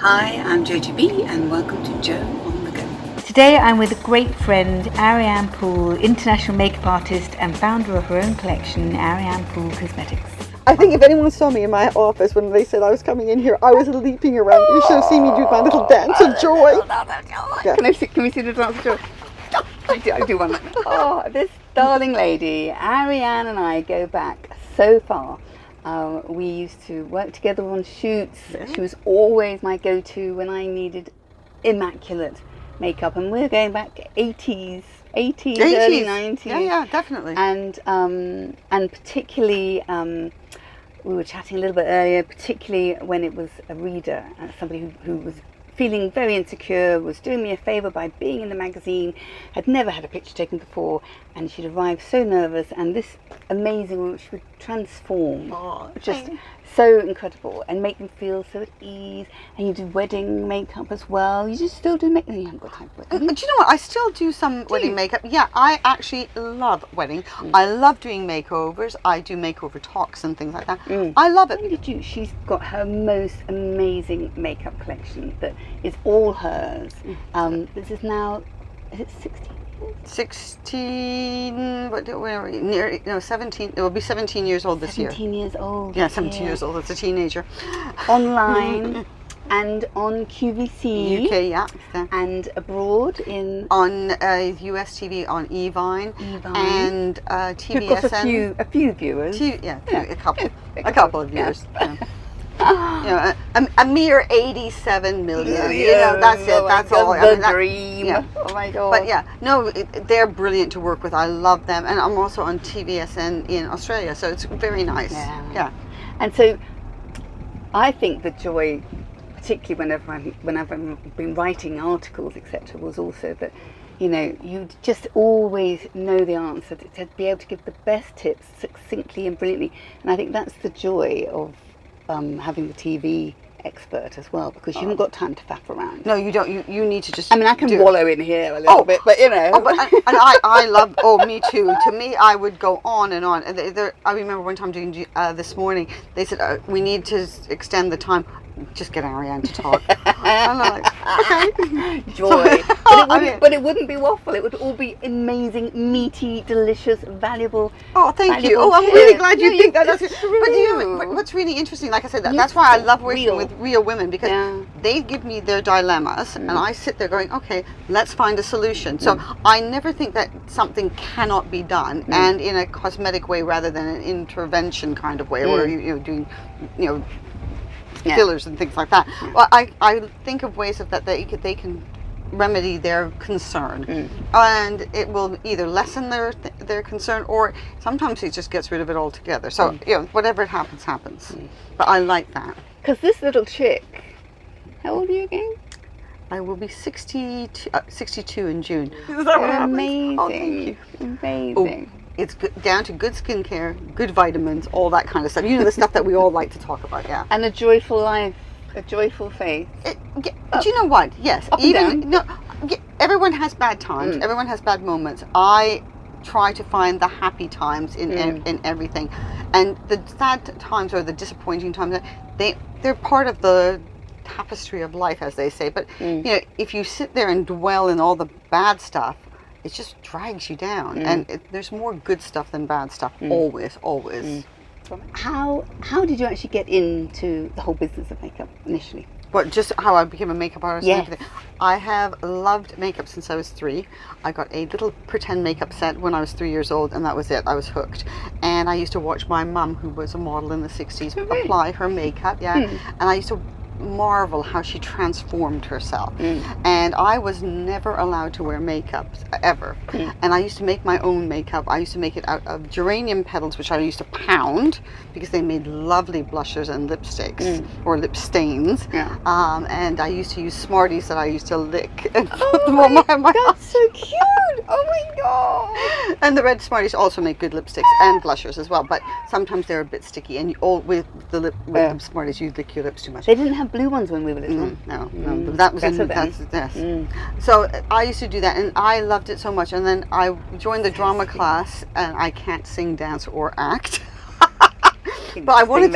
Hi, I'm JOGB and welcome to Jo on the Go. Today I'm with a great friend, Ariane Poole, international makeup artist and founder of her own collection, Ariane Poole Cosmetics. I think if anyone saw me in my office when they said I was coming in here, I was leaping around. You should have seen me do my little dance of joy. Yeah. Can we see the dance of joy? I do one. Oh, this darling lady, Ariane and I go back so far. We used to work together on shoots. Yeah. She was always my go-to when I needed immaculate makeup, and we're going back 80s, early 90s. Yeah, definitely. And particularly, we were chatting a little bit earlier, particularly when it was a reader, somebody who was feeling very insecure, was doing me a favour by being in the magazine, had never had a picture taken before, and she'd arrived so nervous, and this amazing woman, she would transform, just so incredible, and make them feel so at ease. And you do wedding makeup as well. You just still do makeup. You haven't got time for it. Do you know what? I still do some wedding makeup. Yeah, I actually love wedding. I love doing makeovers. I do makeover talks and things like that. I love it. What did you? She's got her most amazing makeup collection that is all hers. This is now, is it 16? 16, what, where are we? Near, no, 17, it will be 17 years old this year. 17 years old. Yeah, 17 years old, it's a teenager. Online and on QVC. UK, yeah. And abroad on US TV on Evine. And TVSN. We've got a few viewers. A couple of viewers. Yeah. A mere 87 million. That's it. That's all. Dream. Yeah. Oh my God. But yeah, no, they're brilliant to work with. I love them, and I'm also on TVSN in Australia, so it's very nice. Yeah. And so, I think the joy, particularly whenever I've been writing articles, etc., was also that, you just always know the answer, to be able to give the best tips succinctly and brilliantly. And I think that's the joy of having the TV expert as well, because you haven't got time to faff around. No, you don't. You need to just. I mean, I can wallow in here a little bit, but I love. Oh, me too. To me, I would go on and on. I remember one time doing this morning. They said we need to extend the time. Just get Ariane to talk. I'm like, okay. Joy. But it wouldn't be waffle. It would all be amazing, meaty, delicious, valuable. Oh, thank you. Oh, I'm really glad you think that. That's true. But what's really interesting, like I said, that's why I love working with real women, because they give me their dilemmas, and I sit there going, okay, let's find a solution. So I never think that something cannot be done, and in a cosmetic way rather than an intervention kind of way, where you're doing, fillers and things like that. Well, I think of ways that they can remedy their concern, and it will either lessen their concern, or sometimes it just gets rid of it altogether. So whatever happens. But I like that. Because this little chick, how old are you again? I will be 62 in June. Is that what amazing. Oh, thank you. Amazing. It's down to good skincare, good vitamins, all that kind of stuff. The stuff that we all like to talk about, yeah. And a joyful life, a joyful faith. But you know what? Yes, everyone has bad times. Everyone has bad moments. I try to find the happy times in everything, and the sad times or the disappointing times, they're part of the tapestry of life, as they say. But if you sit there and dwell in all the bad stuff, it just drags you down, and there's more good stuff than bad stuff, always. How did you actually get into the whole business of makeup initially? But just how I became a makeup artist and Yes. everything. I have loved makeup since I was 3. I got a little pretend makeup set when I was 3 years old, and that was it. I was hooked. And I used to watch my mum, who was a model in the 60s, apply her makeup, and I used to marvel how she transformed herself. And I was never allowed to wear makeup ever. And I used to make my own makeup. I used to make it out of geranium petals, which I used to pound because they made lovely blushers and lipsticks or lip stains. And I used to use Smarties that I used to lick and put them on my That's so cute. Oh my God. And the red Smarties also make good lipsticks and blushers as well, but sometimes they're a bit sticky, and with the Smarties you lick your lips too much. They didn't have blue ones when we were little. No. That was So I used to do that, and I loved it so much. And then I joined the drama class, and I can't sing, dance, or act. But I wanted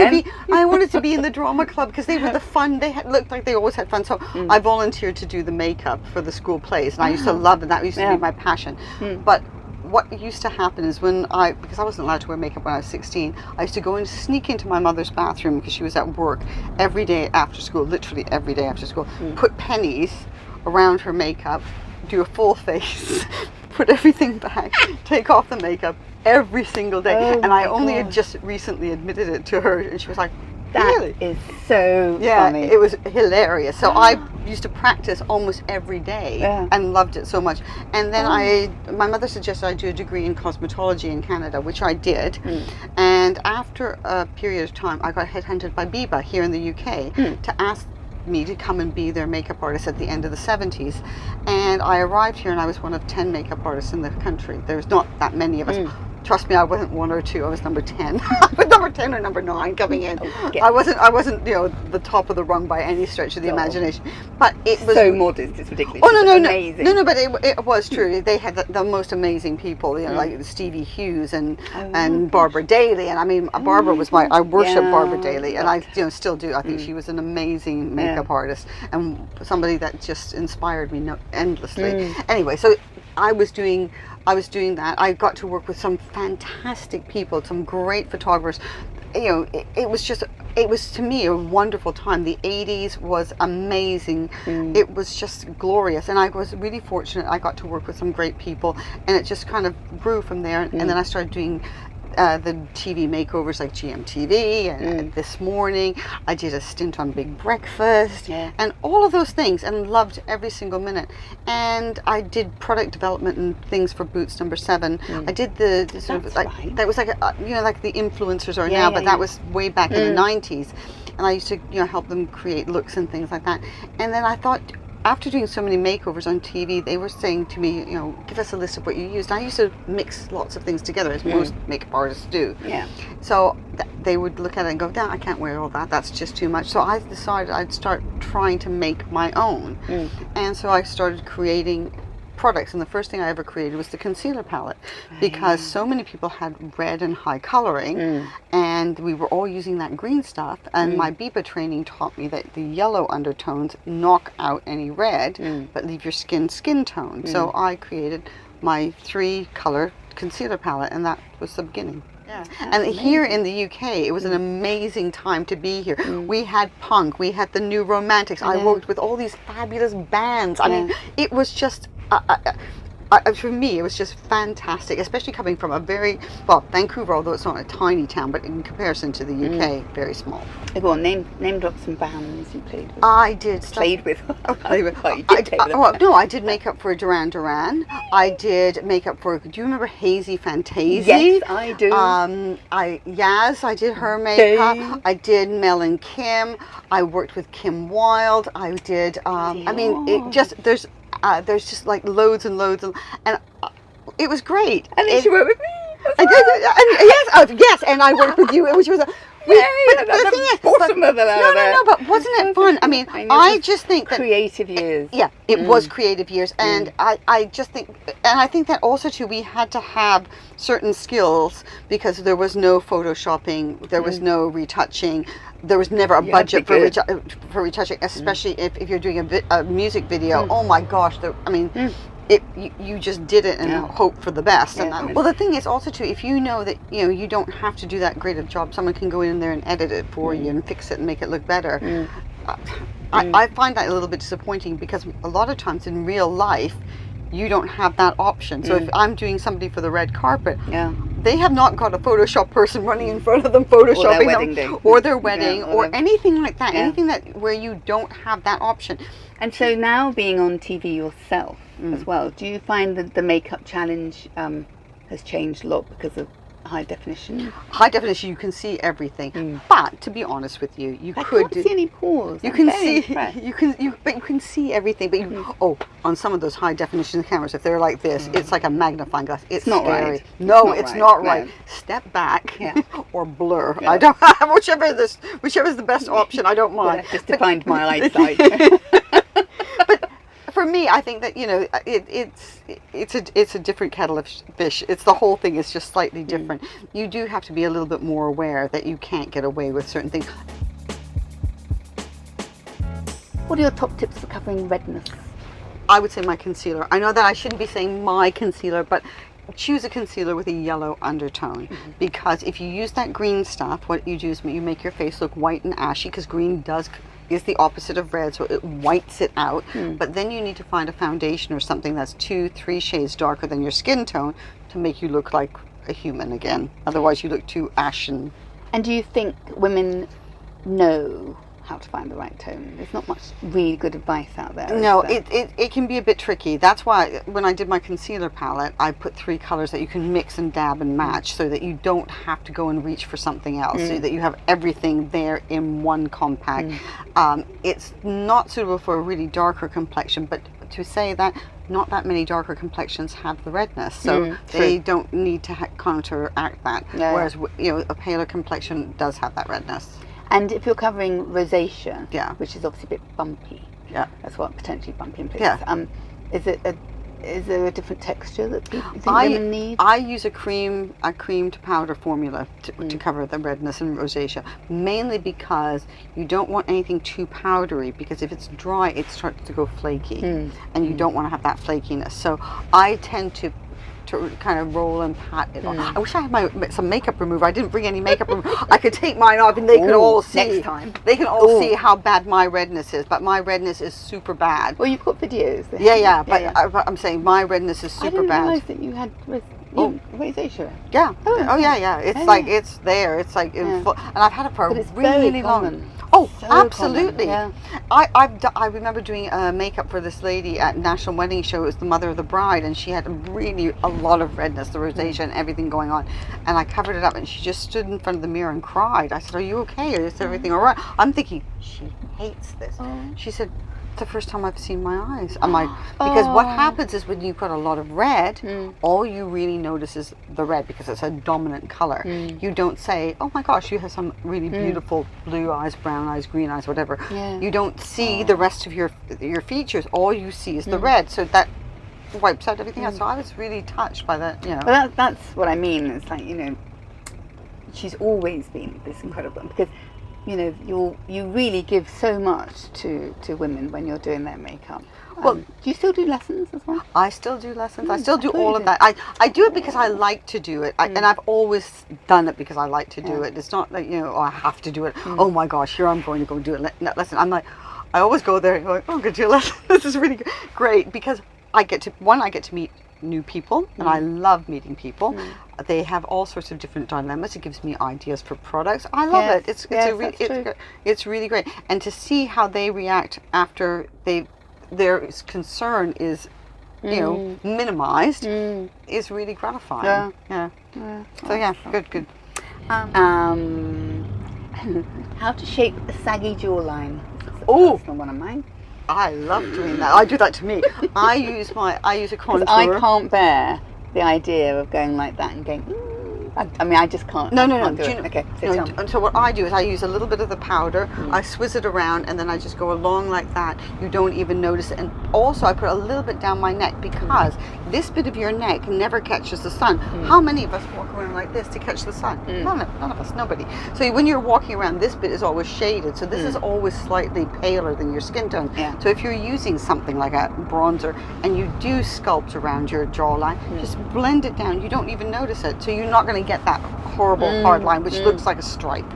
to be in the drama club because they were the fun. They looked like they always had fun. So I volunteered to do the makeup for the school plays, and I used to love it. That used to be my passion. But what used to happen is because I wasn't allowed to wear makeup when I was 16, I used to go and sneak into my mother's bathroom because she was at work every day after school, literally every day after school, put pennies around her makeup, do a full face, put everything back, take off the makeup every single day. And I only had just recently admitted it to her, and she was like, really? That is so funny. It was hilarious. So I used to practice almost every day and loved it so much. And then my mother suggested I do a degree in cosmetology in Canada, which I did. And after a period of time, I got headhunted by BIBA here in the UK to ask me to come and be their makeup artist at the end of the 70s. And I arrived here and I was one of 10 makeup artists in the country. There's not that many of us. Trust me, I wasn't 1 or 2. I was number 10. I was number 10 or number 9 coming in. I wasn't, the top of the rung by any stretch of the imagination. But it was so modest. It's ridiculous. Oh no, amazing. No, but it was true. They had the most amazing people. Like Stevie Hughes and Barbara Daly. And I mean, Barbara was I worship Barbara Daly, and I still do. I think she was an amazing makeup artist and somebody that just inspired me endlessly. Anyway, so I was doing that. I got to work with some fantastic people, some great photographers. It was to me a wonderful time. The 80s was amazing. It was just glorious, and I was really fortunate. I got to work with some great people, and it just kind of grew from there. And then I started doing the TV makeovers like GMTV and This Morning. I did a stint on Big Breakfast and all of those things, and loved every single minute. And I did product development and things for Boots Number 7. I did the sort of that was like like the influencers are now, but that was way back in the 90s. And I used to help them create looks and things like that. And then I thought, after doing so many makeovers on TV, they were saying to me, give us a list of what you used. And I used to mix lots of things together, as most makeup artists do. So they would look at it and go, I can't wear all that. That's just too much. So I decided I'd start trying to make my own. And so I started creating products, and the first thing I ever created was the concealer palette, because so many people had red and high coloring, and we were all using that green stuff, and my BIBA training taught me that the yellow undertones knock out any red, but leave your skin tone. So I created my 3-color concealer palette, and that was the beginning. And here in the UK, it was an amazing time to be here. We had punk, we had the New Romantics. I worked with all these fabulous bands. I mean, it was just for me, it was just fantastic, especially coming from a very, Vancouver, although it's not a tiny town, but in comparison to the UK, very small. Go on, name drop some bands you played with. I did played with. I did makeup for Duran Duran. I did makeup for, do you remember Hazy Fantasy? Yes, I do. I did her makeup. I did Mel and Kim. I worked with Kim Wilde. I did, there's just like loads and loads, and it was great. And then she worked with me. I did, yes, and I worked with you, which was but the thing is, but wasn't it fun? I mean, I just think that creative years. It was creative years, and I just think, and I think that also too, we had to have certain skills because there was no photoshopping, there was no retouching. There was never a budget for retouching, especially if you're doing a music video. Oh my gosh! You just did it and hope for the best. And well, the thing is also too, if you know that you don't have to do that great a job, someone can go in there and edit it for you and fix it and make it look better. I find that a little bit disappointing because a lot of times in real life, you don't have that option. So if I'm doing somebody for the red carpet, they have not got a Photoshop person running in front of them photoshopping them, or their wedding, or anything like that. Anything that where you don't have that option. And so now being on TV yourself as well, do you find that the makeup challenge has changed a lot because of high definition? High definition, you can see everything. But to be honest with you, I can't see any pores. You can see everything. But on some of those high definition cameras, if they're like this, it's like a magnifying glass. It's not scary. Right. No, it's not right. Step back or blur. I don't. Whichever is the best option. I don't mind. Just to find my eyesight. But for me, me, I think that, you know, it's a different kettle of fish. It's the whole thing is just slightly different. You do have to be a little bit more aware that you can't get away with certain things. What are your top tips for covering redness? I would say my concealer. I know that I shouldn't be saying my concealer, but choose a concealer with a yellow undertone, because if you use that green stuff, what you do is you make your face look white and ashy, because green is the opposite of red, so it whites it out. But then you need to find a foundation or something that's 2-3 shades darker than your skin tone to make you look like a human again. Otherwise you look too ashen. And do you think women know how to find the right tone? There's not much really good advice out there. No, it can be a bit tricky. That's why when I did my concealer palette, I put 3 colors that you can mix and dab and match, so that you don't have to go and reach for something else, so that you have everything there in one compact. It's not suitable for a really darker complexion, but to say that not that many darker complexions have the redness, so they don't need to counteract that. Whereas, you know, a paler complexion does have that redness. And if you're covering rosacea, which is obviously a bit bumpy, that's what potentially bumpy in places. Is there a different texture that you think women need? I use a cream to powder formula to cover the redness and rosacea, mainly because you don't want anything too powdery, because if it's dry it starts to go flaky, and you don't want to have that flakiness. So I tend to kind of roll and pat it on. I wish I had some makeup remover. I didn't bring any makeup remover. I could take mine off and they could all see. Next time. They can all see how bad my redness is, but my redness is super bad. Well, you've got videos. But I'm saying my redness is super bad. I didn't realise that you had rosacea. Yeah. Yeah. It's like, it's there. It's like, and I've had it for a really long. Oh, so absolutely. I remember doing makeup for this lady at National Wedding Show. It was the mother of the bride, and she had a lot of redness, the rosacea and everything going on. And I covered it up, and she just stood in front of the mirror and cried. I said, "Are you okay? Is everything all right?" I'm thinking, she hates this. She said, "It's the first time I've seen my eyes." I'm like, because what happens is when you've got a lot of red, all you really notice is the red, because it's a dominant color. You don't say, "Oh my gosh, you have some really beautiful blue eyes, brown eyes, green eyes, whatever." You don't see the rest of your features. All you see is the red. So that wipes out everything else. So I was really touched by that. You know, well, that's what I mean. It's like, you know, she's always been this incredible, because, you know, you really give so much to women when you're doing their makeup. Well, do you still do lessons as well? I still do lessons. I still do all of that. I do it because I like to do it, and I've always done it because I like to do it. It's not like, you know, oh, I have to do it. Oh my gosh, here I'm going to go do it lesson. I'm like, I always go there and go, oh, I'm going to do a lesson. This is really great, because I get to meet new people, and I love meeting people. They have all sorts of different dilemmas. It gives me ideas for products. I love it. It's really great, and to see how they react after their concern is, you know, minimized, is really gratifying. So yeah, good. How to shape a saggy jawline. Oh, that's not one of mine. I love doing that. I do that to me. I use a contour. I can't bear the idea of going like that and going, I mean, I just can't. No. Can't do it. Okay, and so what I do is I use a little bit of the powder, I swizz it around, and then I just go along like that. You don't even notice it. And also I put a little bit down my neck, because this bit of your neck never catches the sun. How many of us walk around like this to catch the sun? None of us, nobody. So when you're walking around, this bit is always shaded. So this is always slightly paler than your skin tone. So if you're using something like a bronzer and you do sculpt around your jawline, just blend it down. You don't even notice it. So you're not going to get that horrible hard line, which looks like a stripe.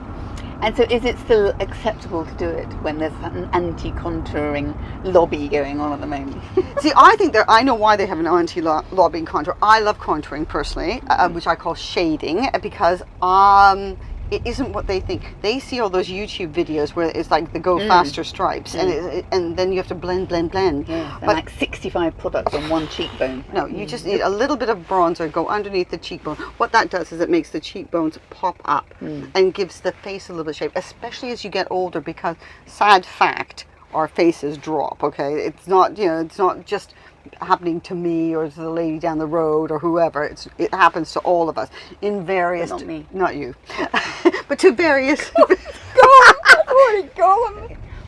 And so is it still acceptable to do it when there's an anti-contouring lobby going on at the moment? See, I know why they have an anti-lobbying contour. I love contouring personally, which I call shading, because it isn't what they think. They see all those YouTube videos where it's like the go faster stripes, and then you have to blend. Yeah, but like 65 products on one cheekbone. No, you just need a little bit of bronzer, go underneath the cheekbone. What that does is it makes the cheekbones pop up and gives the face a little bit of shape, especially as you get older, because sad fact, our faces drop, okay? It's not, you know, it's not just happening to me or to the lady down the road or whoever. It happens to all of us in various. But not me. Not you. But to various.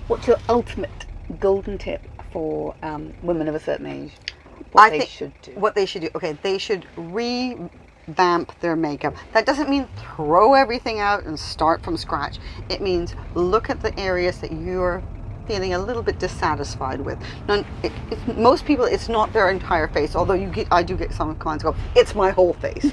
What's your ultimate golden tip for women of a certain age? I think should do. What they should do, okay, they should revamp their makeup. That doesn't mean throw everything out and start from scratch. It means look at the areas that you're feeling a little bit dissatisfied with. Now, most people, it's not their entire face, although I do get some clients go, it's my whole face.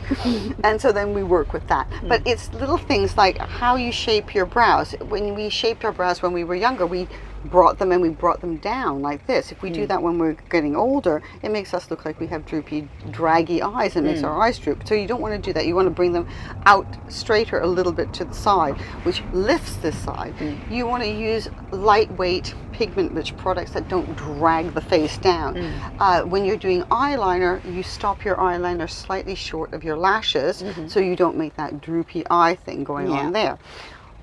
And so then we work with that. But it's little things like how you shape your brows. When we shaped our brows when we were younger, we brought them down like this. If we do that when we're getting older, it makes us look like we have droopy, draggy eyes, and makes our eyes droop. So you don't want to do that. You want to bring them out straighter a little bit to the side, which lifts this side. You want to use lightweight, pigment-rich products that don't drag the face down. When you're doing eyeliner, you stop your eyeliner slightly short of your lashes, so you don't make that droopy eye thing going on there.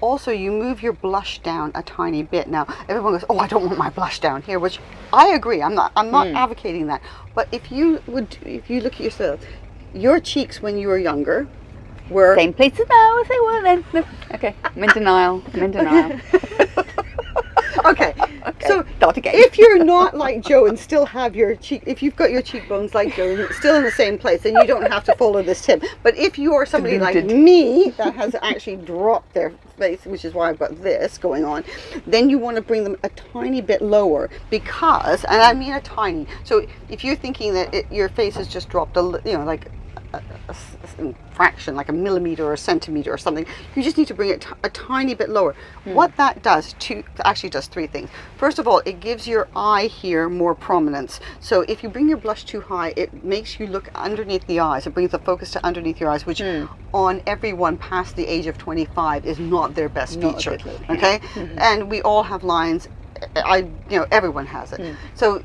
Also, you move your blush down a tiny bit. Now, everyone goes, "Oh, I don't want my blush down here," which I agree. I'm not advocating that. But if you look at yourself, your cheeks when you were younger were same places now as they were then. No. Okay, I'm in denial. Okay. So start again. If you're not like Joe and still have if you've got your cheekbones like Joe and still in the same place, then you don't have to follow this tip. But if you are somebody like me that has actually dropped their face, which is why I've got this going on, then you want to bring them a tiny bit lower because, and I mean a tiny. So if you're thinking that your face has just dropped like a fraction, like a millimeter or a centimeter or something, you just need to bring it a tiny bit lower. What that does actually does three things. First of all, it gives your eye here more prominence. So if you bring your blush too high, it makes you look underneath the eyes. It brings the focus to underneath your eyes, which on everyone past the age of 25 is not their best feature. Okay, and we all have lines. Everyone has it. So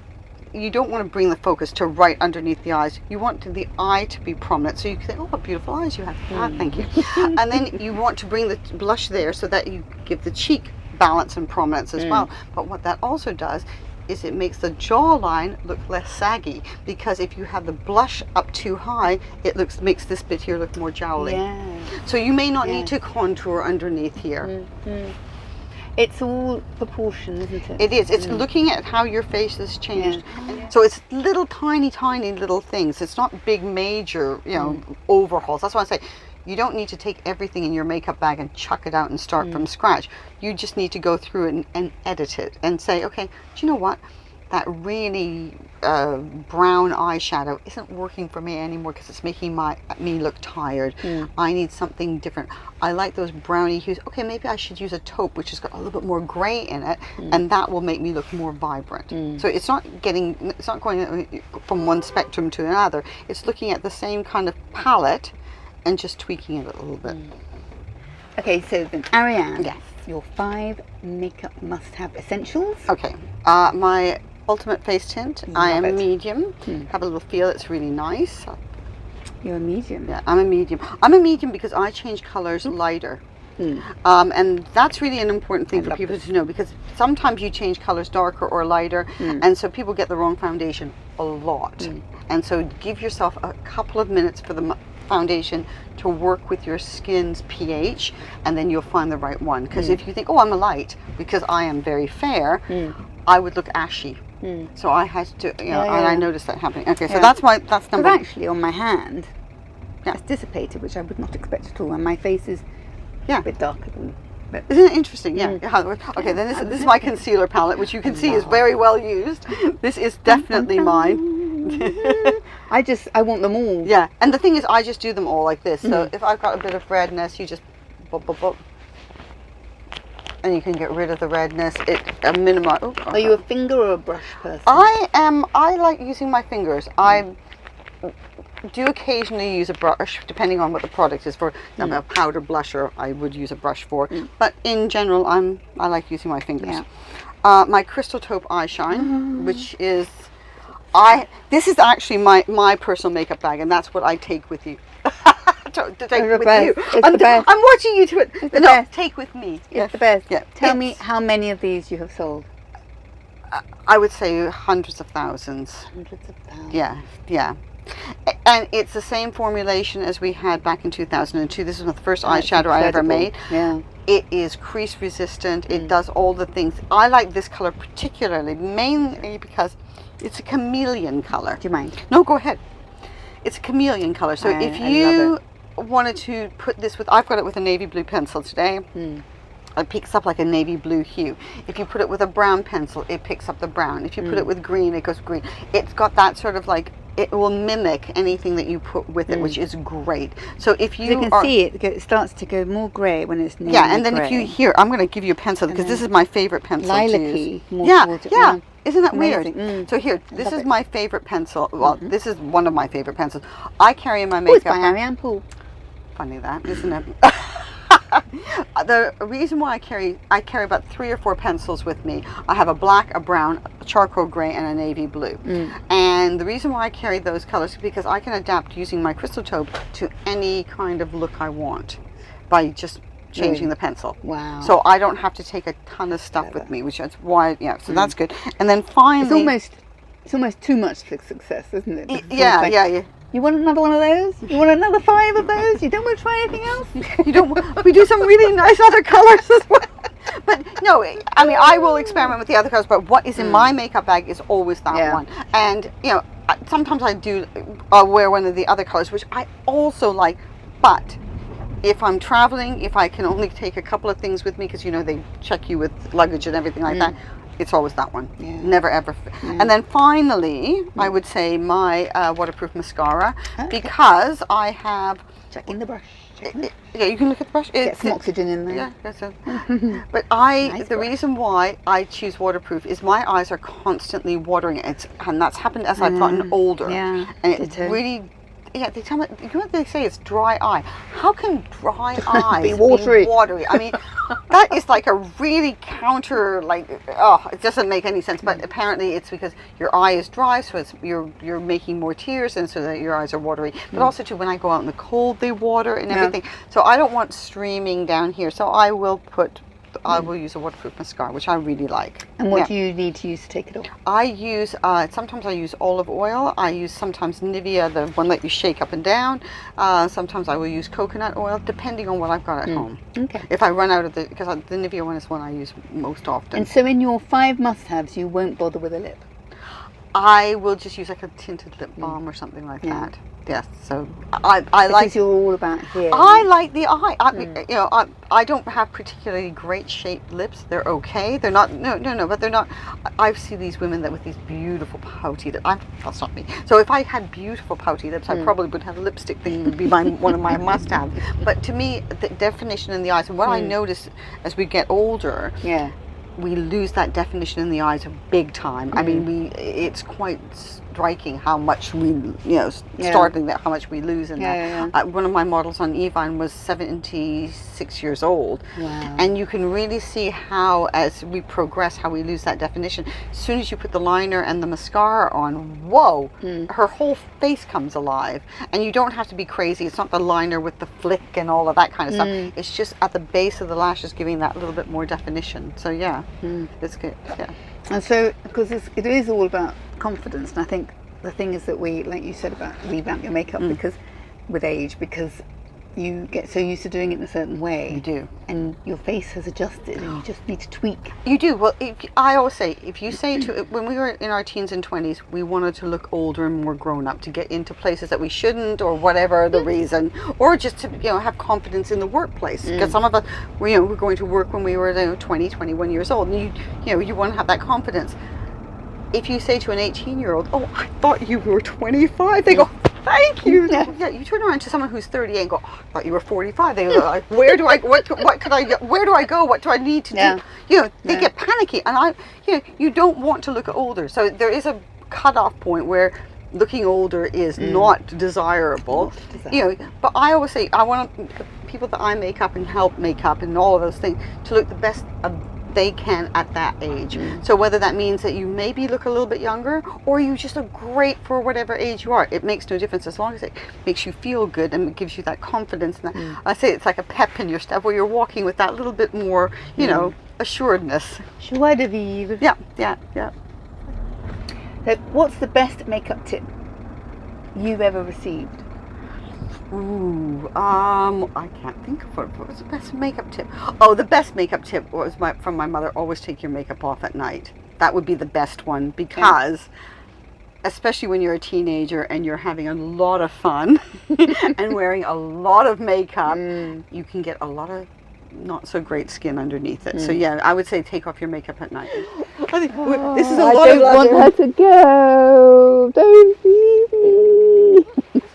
you don't want to bring the focus to right underneath the eyes. You want the eye to be prominent. So you can say, "Oh, what beautiful eyes you have." Thank you. And then you want to bring the blush there so that you give the cheek balance and prominence as well. But what that also does is it makes the jawline look less saggy, because if you have the blush up too high, it makes this bit here look more jowly. So you may not need to contour underneath here. It's all proportion, isn't it? It is. It's looking at how your face has changed. So it's little tiny little things. It's not big major, overhauls. That's why I say you don't need to take everything in your makeup bag and chuck it out and start from scratch. You just need to go through it and edit it and say, okay, do you know what? That really brown eyeshadow isn't working for me anymore because it's making me look tired. I need something different. I like those browny hues. Okay, maybe I should use a taupe which has got a little bit more gray in it, and that will make me look more vibrant. So it's not going from one spectrum to another. It's looking at the same kind of palette and just tweaking it a little bit. Okay, so then Ariane, your 5 makeup must-have essentials. Okay, my ultimate face tint. I am medium. Have a little feel. It's really nice. You're a medium. Yeah, I'm a medium. I'm a medium because I change colors lighter. And that's really an important thing for people to know, because sometimes you change colors darker or lighter, and so people get the wrong foundation a lot. And so give yourself a couple of minutes for the foundation to work with your skin's pH, and then you'll find the right one. Because if you think, "Oh, I'm a light because I am very fair," I would look ashy. So I had to, and I noticed that happening. Okay, so that's number. But actually, on my hand, it's dissipated, which I would not expect at all, and my face is a bit darker than. But isn't it interesting? Okay, then this is my concealer palette, which you can see is very well used. This is definitely mine. I want them all. Yeah, and the thing is, I just do them all like this. So if I've got a bit of redness, you just and you can get rid of the redness. Are you a finger or a brush person? I like using my fingers. I do occasionally use a brush, depending on what the product is. For a powder blusher, I would use a brush for. But in general, I like using my fingers. My Crystal Taupe Eye Shine, which is this is actually my personal makeup bag, and that's what I take with you. To take with you. I'm watching you do it. Take with me. It's the best. Yeah. Tell me how many of these you have sold. I would say hundreds of thousands. Hundreds of thousands. Yeah. And it's the same formulation as we had back in 2002. This is the first That's eyeshadow I ever incredible. made. Yeah. It is crease resistant. It does all the things. I like this color particularly, mainly because it's a chameleon color. Do you mind? No, go ahead. It's a chameleon color. So if I you love wanted to put this with, I've got it with a navy blue pencil today. It picks up like a navy blue hue. If you put it with a brown pencil, it picks up the brown. If you put it with green, it goes green. It's got that sort of like, it will mimic anything that you put with it, which is great. So if you can see it starts to go more grey when it's navy yeah, and then grey. if you here, I'm going to give you a pencil because this is my favorite pencil to lilac-y, use. more Yeah, towards it, yeah. yeah. Isn't that Amazing. weird? So here, this Love is it. my favorite pencil. Well, this is one of my favorite pencils. I carry in my Oh, makeup it's by bag. Ariane Poole. Funny that, isn't it? The reason why I carry about 3 or 4 pencils with me. I have a black, a brown, a charcoal gray, and a navy blue. And the reason why I carry those colors is because I can adapt using my crystal taupe to any kind of look I want by just changing the pencil. Wow. So I don't have to take a ton of stuff with me, which is why, yeah, so that's good. And then finally... It's almost too much for success, isn't it? Because it's Yeah, almost like, yeah. You want another one of those? You want another 5 of those? You don't want to try anything else? You don't. We do some really nice other colors as well. But no, I mean, I will experiment with the other colors. But what is in my makeup bag is always that one. And you know, sometimes I do wear one of the other colors, which I also like. But if I'm traveling, if I can only take a couple of things with me, because you know they check you with luggage and everything like that. It's always that one. Never ever. And then finally, I would say my waterproof mascara, because I have. Checking the brush. Yeah, you can look at the brush. Get some oxygen in there. Yeah, that's it. But the reason why I choose waterproof is my eyes are constantly watering. And that's happened as I've gotten older. Yeah, and it really. Yeah, they tell me. You know what they say? It's dry eye. How can dry eyes Be watery? I mean, that is like a really counter. Like, oh, it doesn't make any sense. But apparently, it's because your eye is dry, so you're making more tears, and so that your eyes are watery. But also too, when I go out in the cold, they water and everything. So I don't want streaming down here. So I will use a waterproof mascara, which I really like. And what do you need to use to take it off? I use, sometimes I use olive oil. I use sometimes Nivea, the one that you shake up and down. Sometimes I will use coconut oil, depending on what I've got at home. Okay. If I run out of because the Nivea one is one I use most often. And so in your 5 must-haves, you won't bother with a lip? I will just use like a tinted lip balm or something like that. Yes, so I Because like. you're all about here. I like the eye. You know, I don't have particularly great shaped lips. They're okay. They're not. No. But they're not. I see these women that with these beautiful pouty lips. That's not me. So if I had beautiful pouty lips, I probably would have a lipstick thing. Would be one of my must-have. But to me, the definition in the eyes, and what I notice as we get older, we lose that definition in the eyes big time. I mean, it's quite striking how much we, startling that how much we lose in that. One of my models on Evine was 76 years old. Wow. And you can really see how, as we progress, how we lose that definition. As soon as you put the liner and the mascara on, whoa, her whole face comes alive. And you don't have to be crazy. It's not the liner with the flick and all of that kind of stuff. It's just at the base of the lashes giving that little bit more definition. So yeah, it's good. Yeah. And so, because it is all about confidence, and I think the thing is that we, like you said, about revamp your makeup because with age, because you get so used to doing it in a certain way. You do. And your face has adjusted and you just need to tweak. You do. Well, I always say, if you say when we were in our teens and 20s, we wanted to look older and more grown up to get into places that we shouldn't, or whatever the reason, or just to, have confidence in the workplace. Because some of us, we're going to work when we were 20, 21 years old, and you want to have that confidence. If you say to an 18-year-old, "Oh, I thought you were 25," they go, "Thank you." Yeah, you turn around to someone who's 38 and go, "Oh, I thought you were 45." They go, like, "Where do I? What could I? Where do I go? What do I need to do?" They get panicky, and you don't want to look older. So there is a cutoff point where looking older is not desirable. But I always say I want people that I make up and help make up and all of those things to look the best they can at that age. So whether that means that you maybe look a little bit younger, or you just look great for whatever age you are, it makes no difference as long as it makes you feel good and it gives you that confidence. And I say it's like a pep in your step where you're walking with that little bit more, assuredness. Joie de vivre. Yeah. So what's the best makeup tip you've ever received? Ooh, I can't think of what was the best makeup tip. Oh, the best makeup tip was from my mother. Always take your makeup off at night. That would be the best one, because especially when you're a teenager and you're having a lot of fun and wearing a lot of makeup, you can get a lot of not so great skin underneath it. So yeah, I would say take off your makeup at night. I think this is a lot I don't want her to go. Don't leave me.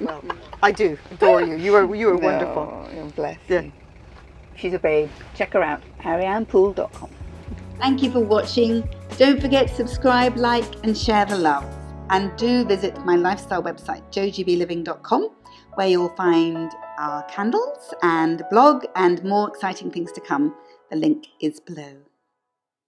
Well, I do adore you. You are wonderful. You're blessed. Yeah. She's a babe. Check her out. ArianePoole.com. Thank you for watching. Don't forget to subscribe, like, and share the love. And do visit my lifestyle website, JOGBliving.com, where you'll find our candles and blog and more exciting things to come. The link is below.